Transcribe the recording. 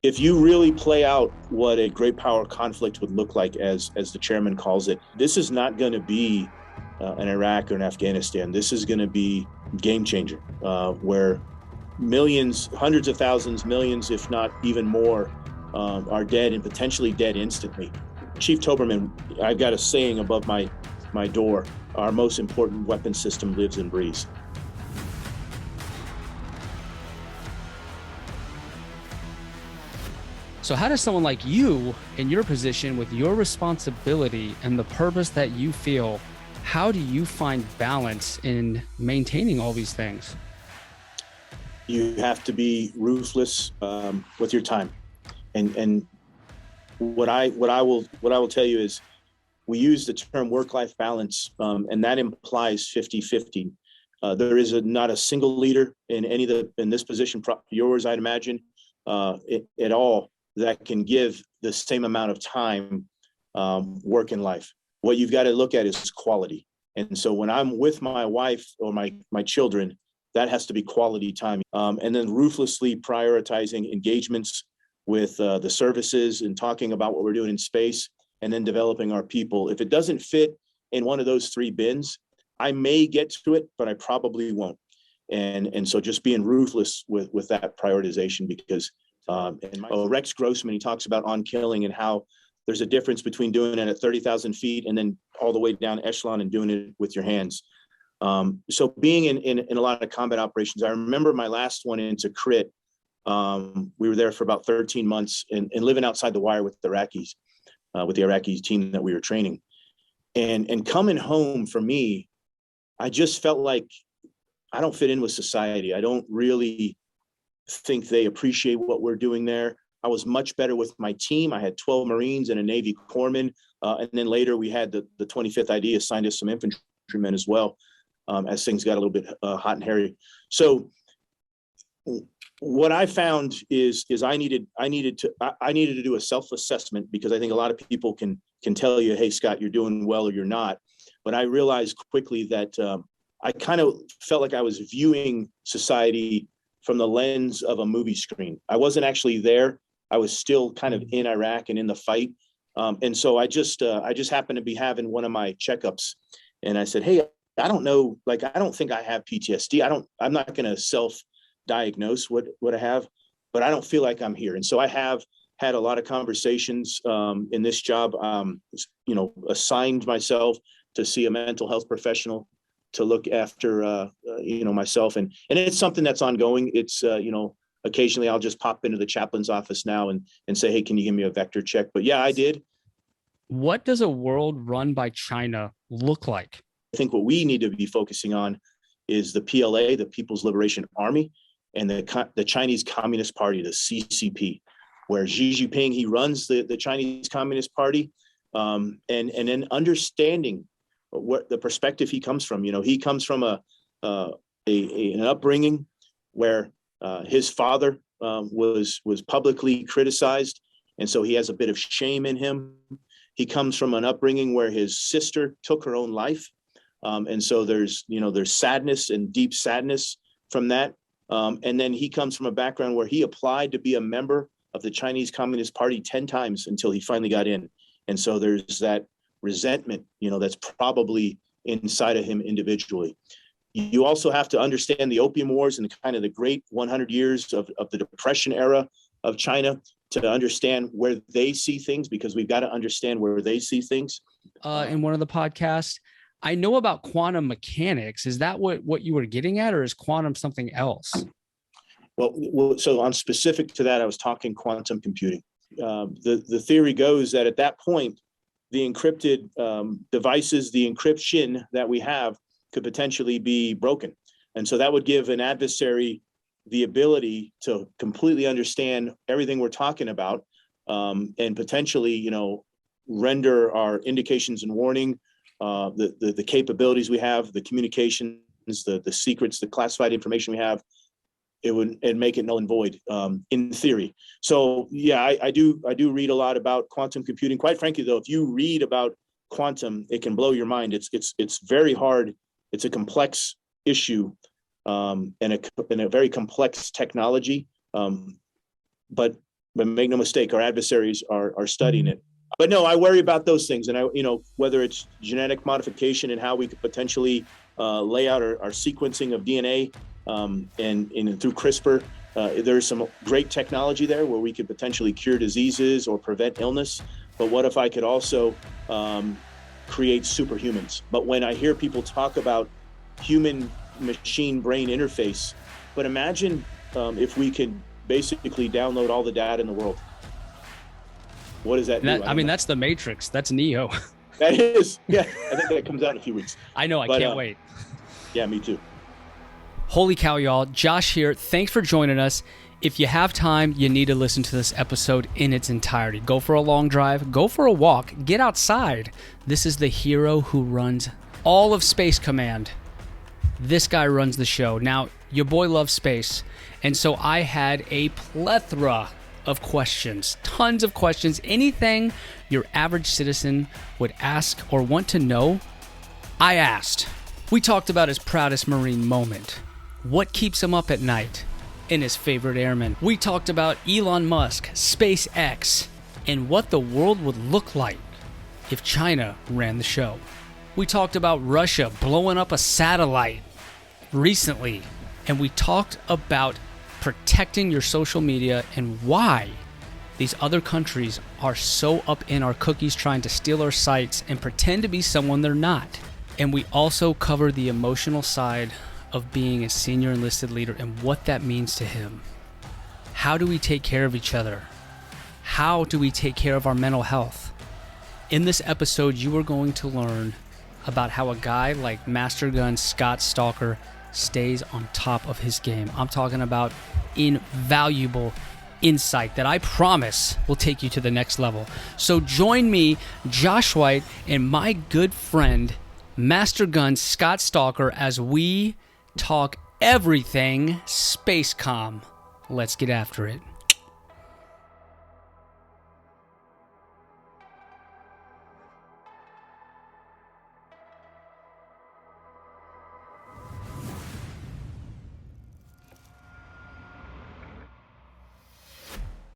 If you really play out what a great power conflict would look like, as the chairman calls it, this is not going to be an Iraq or an Afghanistan. This is going to be game changer, where millions, hundreds of thousands, millions, if not even more, are dead and potentially dead instantly. Chief Toberman, I've got a saying above my door: our most important weapon system lives and breathes. So how does someone like you, in your position with your responsibility and the purpose that you feel, how do you find balance in maintaining all these things? You have to be ruthless with your time, and what I will tell you is, we use the term work-life balance, and that implies 50-50. There is not a single leader in this position, yours, I'd imagine, at all, that can give the same amount of time work in life. What you've got to look at is quality. And so when I'm with my wife or my children, that has to be quality time. And then ruthlessly prioritizing engagements with the services and talking about what we're doing in space, and then developing our people. If it doesn't fit in one of those three bins, I may get to it, but I probably won't. And so just being ruthless with that prioritization, because Rex Grossman, he talks about on killing and how there's a difference between doing it at 30,000 feet and then all the way down echelon and doing it with your hands. So being in a lot of combat operations, I remember my last one into Crit. We were there for about 13 months and living outside the wire with the Iraqi team that we were training. And coming home, for me, I just felt like I don't fit in with society. I don't really think they appreciate what we're doing there. I was much better with my team. I had 12 Marines and a Navy corpsman. And then later we had the 25th ID assigned us some infantrymen as well, as things got a little bit hot and hairy. So what I found is I needed to do a self-assessment, because I think a lot of people can tell you, hey, Scott, you're doing well or you're not. But I realized quickly that I kind of felt like I was viewing society from the lens of a movie screen. I wasn't actually there. I was still kind of in Iraq and in the fight. And so I just happened to be having one of my checkups, and I said, hey, I don't know, I don't think I have PTSD. I'm not going to self-diagnose what I have, but I don't feel like I'm here. And so I have had a lot of conversations in this job, assigned myself to see a mental health professional to look after, myself. And it's something that's ongoing. It's, occasionally I'll just pop into the chaplain's office now and say, hey, can you give me a vector check? But yeah, I did. What does a world run by China look like? I think what we need to be focusing on is the PLA, the People's Liberation Army, and the Chinese Communist Party, the CCP, where Xi Jinping, he runs the Chinese Communist Party, and then understanding what the perspective he comes from. He comes from an upbringing where his father was publicly criticized, and so he has a bit of shame in him. He comes from an upbringing where his sister took her own life, and so there's sadness and deep sadness from that. And then he comes from a background where he applied to be a member of the Chinese Communist Party 10 times until he finally got in, and so there's that resentment, that's probably inside of him individually. You also have to understand the Opium Wars and kind of the great 100 years of the Depression era of China to understand where they see things, because we've got to understand where they see things. In one of the podcasts, I know about quantum mechanics. Is that what you were getting at, or is quantum something else? Well, so on specific to that, I was talking quantum computing. The theory goes that at that point, the encrypted devices, the encryption that we have, could potentially be broken. And so that would give an adversary the ability to completely understand everything we're talking about, and potentially, render our indications and warning, the capabilities we have, the communications, the secrets, the classified information we have. It'd make it null and void, in theory. So yeah, I do read a lot about quantum computing. Quite frankly, though, if you read about quantum, it can blow your mind. It's very hard. It's a complex issue, and a very complex technology. But But make no mistake, our adversaries are studying it. But no, I worry about those things. And whether it's genetic modification and how we could potentially lay out our sequencing of DNA and through CRISPR, there's some great technology there where we could potentially cure diseases or prevent illness. But what if I could also create superhumans? But when I hear people talk about human machine brain interface, but imagine if we could basically download all the data in the world. What does that do? I mean, that's the Matrix. That's Neo. That is, yeah. I think that comes out in a few weeks. I know. I can't wait. Yeah, me too. Holy cow, y'all. Josh here. Thanks for joining us. If you have time, you need to listen to this episode in its entirety. Go for a long drive. Go for a walk. Get outside. This is the hero who runs all of Space Command. This guy runs the show. Now, your boy loves space, and so I had a plethora of questions, tons of questions, anything your average citizen would ask or want to know, I asked. We talked about his proudest Marine moment, what keeps him up at night, and his favorite airman. We talked about Elon Musk, SpaceX, and what the world would look like if China ran the show. We talked about Russia blowing up a satellite recently, and we talked about protecting your social media and why these other countries are so up in our cookies trying to steal our sites and pretend to be someone they're not. And we also cover the emotional side of being a senior enlisted leader and what that means to him. How do we take care of each other? How do we take care of our mental health? In this episode, you are going to learn about how a guy like Master Gun Scott Stalker stays on top of his game. I'm talking about invaluable insight that I promise will take you to the next level. So join me, Josh White, and my good friend, Master Gun Scott Stalker, as we talk everything Spacecom. Let's get after it.